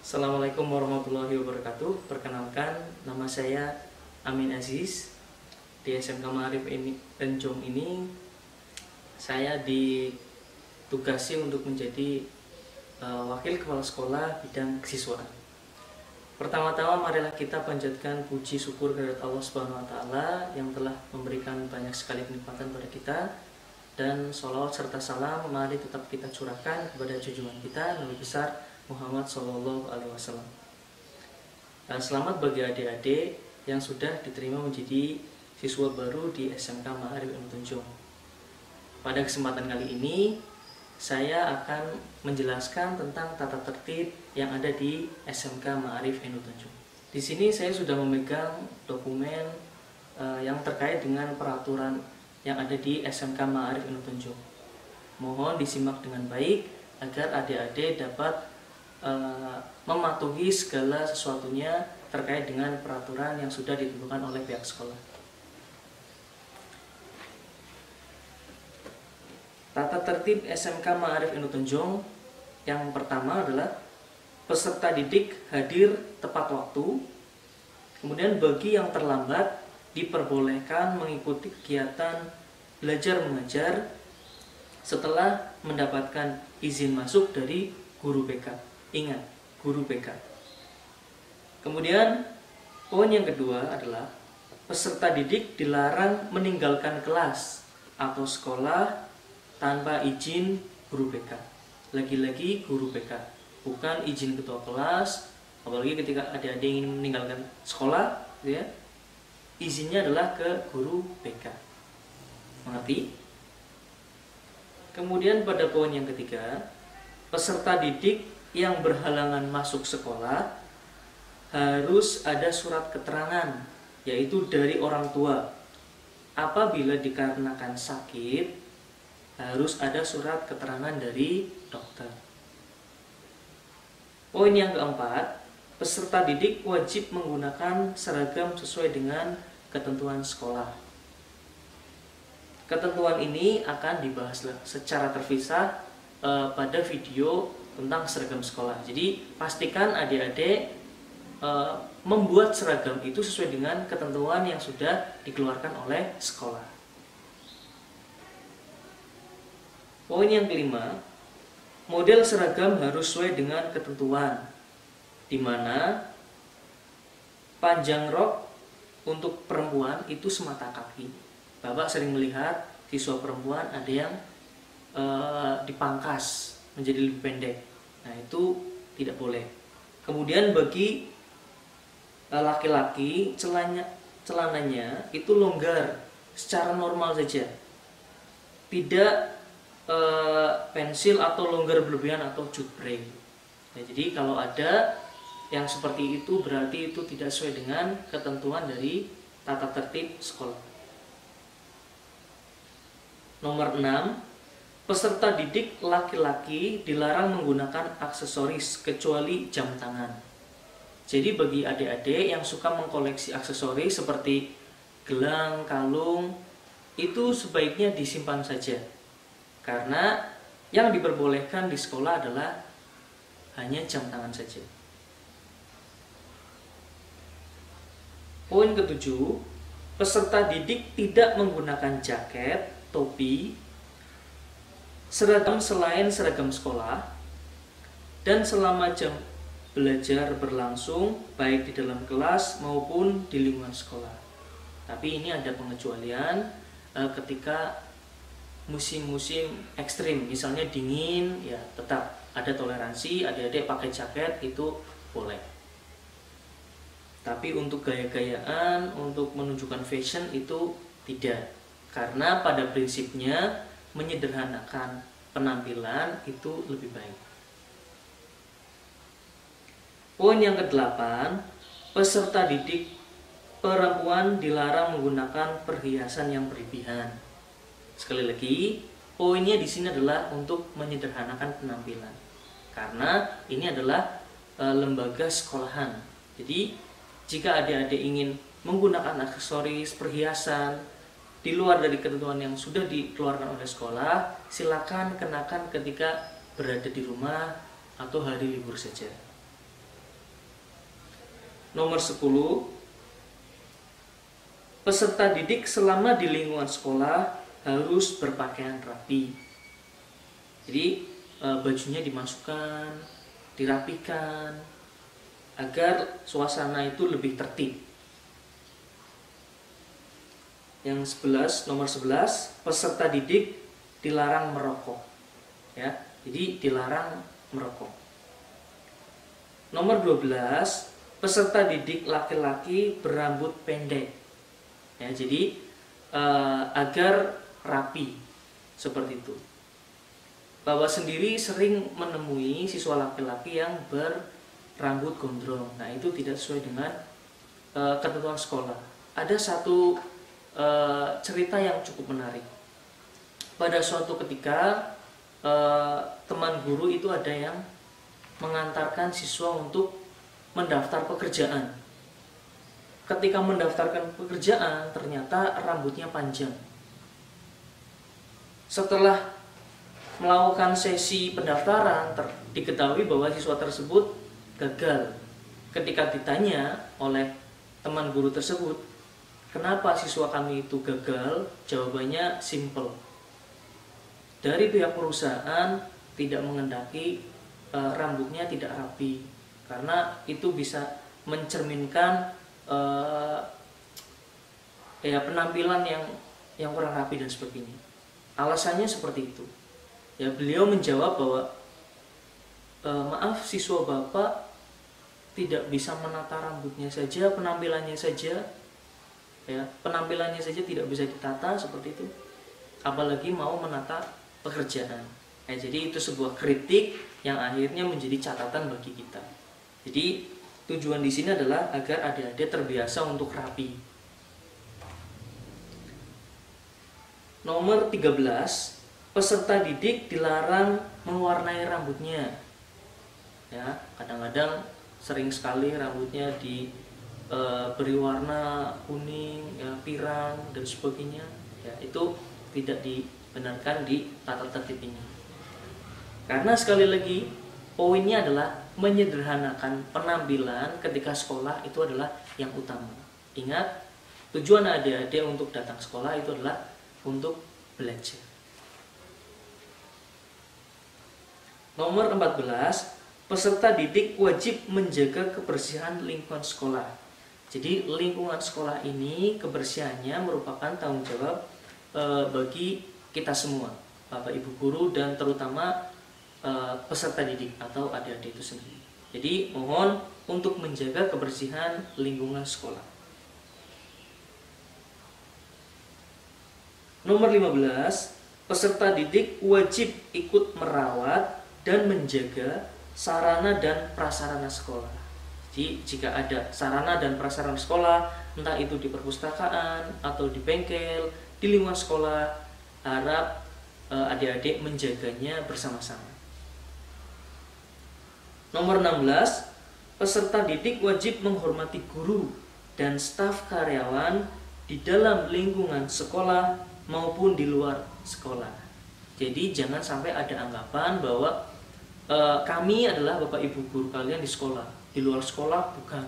Assalamualaikum warahmatullahi wabarakatuh. Perkenalkan, nama saya Amin Aziz. Di SMK Ma'arif Enjong ini saya ditugasi untuk menjadi wakil kepala sekolah bidang kesiswaan. Pertama-tama marilah kita panjatkan puji syukur kepada Allah Subhanahu wa taala yang telah memberikan banyak sekali kenikmatan pada kita, dan sholawat serta salam mari tetap kita curahkan kepada junjungan kita Nabi besar Muhammad Sallallahu Alaihi Wasallam. Selamat bagi adik-adik yang sudah diterima menjadi siswa baru di SMK Ma'arif Enjong. Pada kesempatan kali ini saya akan menjelaskan tentang tata tertib yang ada di SMK Ma'arif Enjong. Di sini saya sudah memegang dokumen yang terkait dengan peraturan yang ada di SMK Ma'arif Enjong. Mohon disimak dengan baik agar adik-adik dapat mematuhi segala sesuatunya terkait dengan peraturan yang sudah ditentukan oleh pihak sekolah. Tata tertib SMK Ma'arif Enjong yang pertama adalah peserta didik hadir tepat waktu. Kemudian bagi yang terlambat diperbolehkan mengikuti kegiatan belajar mengajar setelah mendapatkan izin masuk dari guru BK. Ingat, guru BK. Kemudian poin yang kedua adalah peserta didik dilarang meninggalkan kelas atau sekolah tanpa izin guru BK. Lagi-lagi guru BK, bukan izin ketua kelas. Apalagi ketika adik-adik ingin meninggalkan sekolah, ya, izinnya adalah ke guru BK. Mengerti? Kemudian pada poin yang ketiga, peserta didik yang berhalangan masuk sekolah harus ada surat keterangan, yaitu dari orang tua. Apabila dikarenakan sakit, harus ada surat keterangan dari dokter. Poin yang keempat, peserta didik wajib menggunakan seragam sesuai dengan ketentuan sekolah. Ketentuan ini akan dibahas secara terpisah pada video tentang seragam sekolah. Jadi pastikan adik-adik membuat seragam itu sesuai dengan ketentuan yang sudah dikeluarkan oleh sekolah. Poin yang kelima, model seragam harus sesuai dengan ketentuan, di mana panjang rok untuk perempuan itu semata kaki. Bapak sering melihat siswa perempuan ada yang dipangkas menjadi lebih pendek. Nah, itu tidak boleh. Kemudian bagi laki-laki celananya itu longgar secara normal saja. Tidak pensil atau longgar berlebihan atau jutbreng. Nah, jadi kalau ada yang seperti itu berarti itu tidak sesuai dengan ketentuan dari tata tertib sekolah. Nomor 6, peserta didik laki-laki dilarang menggunakan aksesoris kecuali jam tangan. Jadi bagi adik-adik yang suka mengkoleksi aksesoris seperti gelang, kalung, itu sebaiknya disimpan saja. Karena yang diperbolehkan di sekolah adalah hanya jam tangan saja. Poin ketujuh, peserta didik tidak menggunakan jaket, topi, seragam selain seragam sekolah, dan selama jam belajar berlangsung baik di dalam kelas maupun di lingkungan sekolah. Tapi ini ada pengecualian ketika musim-musim ekstrim, misalnya dingin, ya tetap ada toleransi, adik-adik pakai jaket itu boleh. Tapi untuk gaya-gayaan, untuk menunjukkan fashion itu tidak, karena pada prinsipnya menyederhanakan penampilan itu lebih baik. Poin yang ke-8, peserta didik perempuan dilarang menggunakan perhiasan yang berlebihan. Sekali lagi, poinnya di sini adalah untuk menyederhanakan penampilan. Karena ini adalah lembaga sekolahan. Jadi, jika adik-adik ingin menggunakan aksesoris, perhiasan di luar dari ketentuan yang sudah dikeluarkan oleh sekolah, silakan kenakan ketika berada di rumah atau hari libur saja. Nomor 10, peserta didik selama di lingkungan sekolah harus berpakaian rapi. Jadi bajunya dimasukkan, dirapikan agar suasana itu lebih tertib. Yang 11, nomor 11, peserta didik dilarang merokok. Ya, jadi dilarang merokok. Nomor 12, peserta didik laki-laki berambut pendek. Ya, jadi agar rapi seperti itu. Bapak sendiri sering menemui siswa laki-laki yang berambut gondrong. Nah, itu tidak sesuai dengan ketentuan sekolah. Ada satu cerita yang cukup menarik. Pada suatu ketika teman guru itu ada yang mengantarkan siswa untuk mendaftar pekerjaan. Ketika mendaftarkan pekerjaan, ternyata rambutnya panjang. Setelah melakukan sesi pendaftaran, diketahui bahwa siswa tersebut gagal. Ketika ditanya oleh teman guru tersebut, kenapa siswa kami itu gagal? Jawabannya simple. Dari pihak perusahaan tidak mengendaki rambutnya tidak rapi, karena itu bisa mencerminkan penampilan yang kurang rapi dan sebagainya. Alasannya seperti itu. Ya, beliau menjawab bahwa maaf, siswa bapak tidak bisa menata rambutnya saja, penampilannya saja, ya penampilannya saja tidak bisa ditata seperti itu, apalagi mau menata pekerjaan. Jadi itu sebuah kritik yang akhirnya menjadi catatan bagi kita. Jadi tujuan di sini adalah agar adik-adik terbiasa untuk rapi. Nomor 13, peserta didik dilarang mewarnai rambutnya. Ya, kadang-kadang sering sekali rambutnya diberi warna kuning, ya, pirang dan sebagainya. Ya, itu tidak dibenarkan di tata tertib ini. Karena sekali lagi poinnya adalah menyederhanakan penampilan ketika sekolah itu adalah yang utama. Ingat, tujuan adik-adik untuk datang sekolah itu adalah untuk belajar. Nomor 14, peserta didik wajib menjaga kebersihan lingkungan sekolah. Jadi lingkungan sekolah ini kebersihannya merupakan tanggung jawab bagi kita semua, Bapak Ibu guru dan terutama peserta didik atau adik-adik itu sendiri. Jadi mohon untuk menjaga kebersihan lingkungan sekolah. Nomor 15, peserta didik wajib ikut merawat dan menjaga sarana dan prasarana sekolah. Jadi jika ada sarana dan prasarana sekolah, entah itu di perpustakaan atau di bengkel, di lingkungan sekolah, harap adik-adik menjaganya bersama-sama. Nomor 16, peserta didik wajib menghormati guru dan staf karyawan di dalam lingkungan sekolah maupun di luar sekolah. Jadi jangan sampai ada anggapan bahwa kami adalah Bapak Ibu guru kalian di sekolah, di luar sekolah bukan.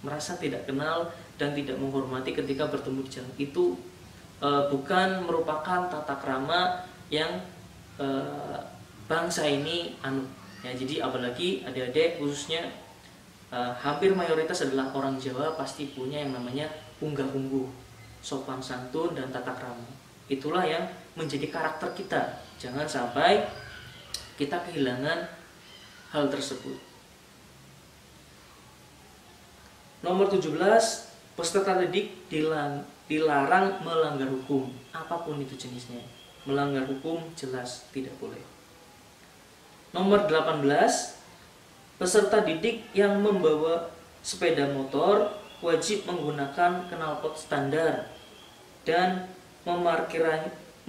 Merasa tidak kenal dan tidak menghormati ketika bertemu di jalan. Itu bukan merupakan tata krama yang bangsa ini anut. Ya, jadi apalagi adik-adik khususnya hampir mayoritas adalah orang Jawa, pasti punya yang namanya unggah-ungguh, sopan santun dan tata krama. Itulah yang menjadi karakter kita. Jangan sampai kita kehilangan hal tersebut. Nomor 17, peserta didik dilarang melanggar hukum, apapun itu jenisnya. Melanggar hukum jelas tidak boleh. Nomor 18, peserta didik yang membawa sepeda motor wajib menggunakan knalpot standar dan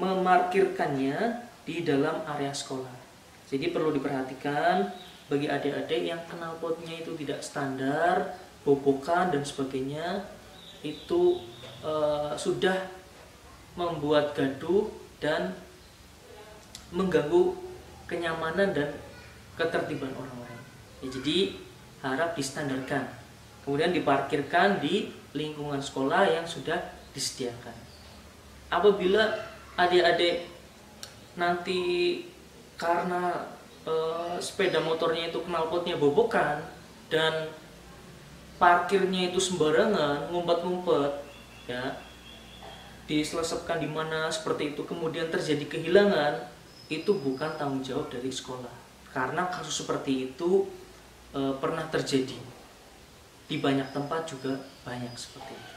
memarkirkannya di dalam area sekolah. Jadi perlu diperhatikan bagi adik-adik yang knalpotnya itu tidak standar, bobokan dan sebagainya, itu sudah membuat gaduh dan mengganggu kenyamanan dan ketertiban orang lain. Ya, jadi harap distandarkan kemudian diparkirkan di lingkungan sekolah yang sudah disediakan. Apabila adik-adik nanti karena sepeda motornya itu knalpotnya bobokan dan parkirnya itu sembarangan, ngumpet-ngumpet, ya, diselesepkan di mana seperti itu, kemudian terjadi kehilangan, itu bukan tanggung jawab dari sekolah. Karena kasus seperti itu pernah terjadi di banyak tempat, juga banyak seperti itu.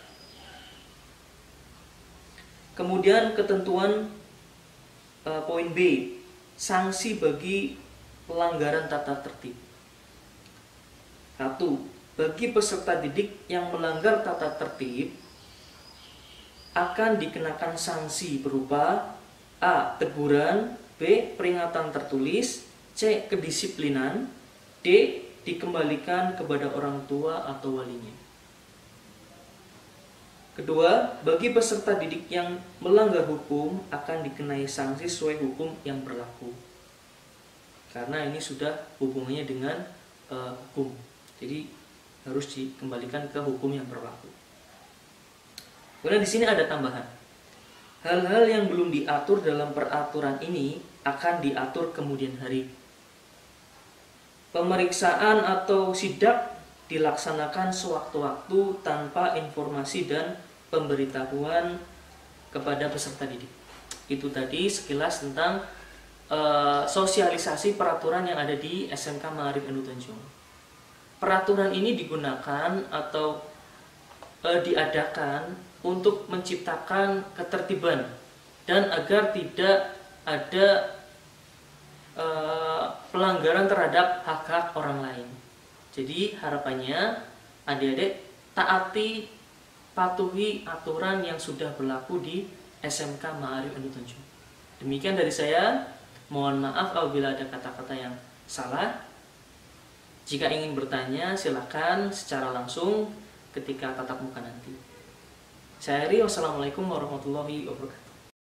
Kemudian ketentuan poin B, sanksi bagi pelanggaran tata tertib. 1. Bagi peserta didik yang melanggar tata tertib akan dikenakan sanksi berupa A. Teguran, B. Peringatan tertulis, C. Kedisiplinan, D. Dikembalikan kepada orang tua atau walinya. Kedua, bagi peserta didik yang melanggar hukum akan dikenai sanksi sesuai hukum yang berlaku. Karena ini sudah hubungannya dengan hukum, jadi harus dikembalikan ke hukum yang berlaku. Kemudian di sini ada tambahan. Hal-hal yang belum diatur dalam peraturan ini akan diatur kemudian hari. Pemeriksaan atau sidak dilaksanakan sewaktu-waktu tanpa informasi dan pemberitahuan kepada peserta didik. Itu tadi sekilas tentang sosialisasi peraturan yang ada di SMK Ma'arif Endut Tanjung. Peraturan ini digunakan atau diadakan untuk menciptakan ketertiban dan agar tidak ada pelanggaran terhadap hak-hak orang lain. Jadi harapannya adik-adik taati, patuhi aturan yang sudah berlaku di SMK Ma'arif Endut Tanjung. Demikian dari saya. Mohon maaf apabila ada kata-kata yang salah. Jika ingin bertanya, silakan secara langsung ketika tatap muka nanti. Saya Ri, wassalamualaikum warahmatullahi wabarakatuh.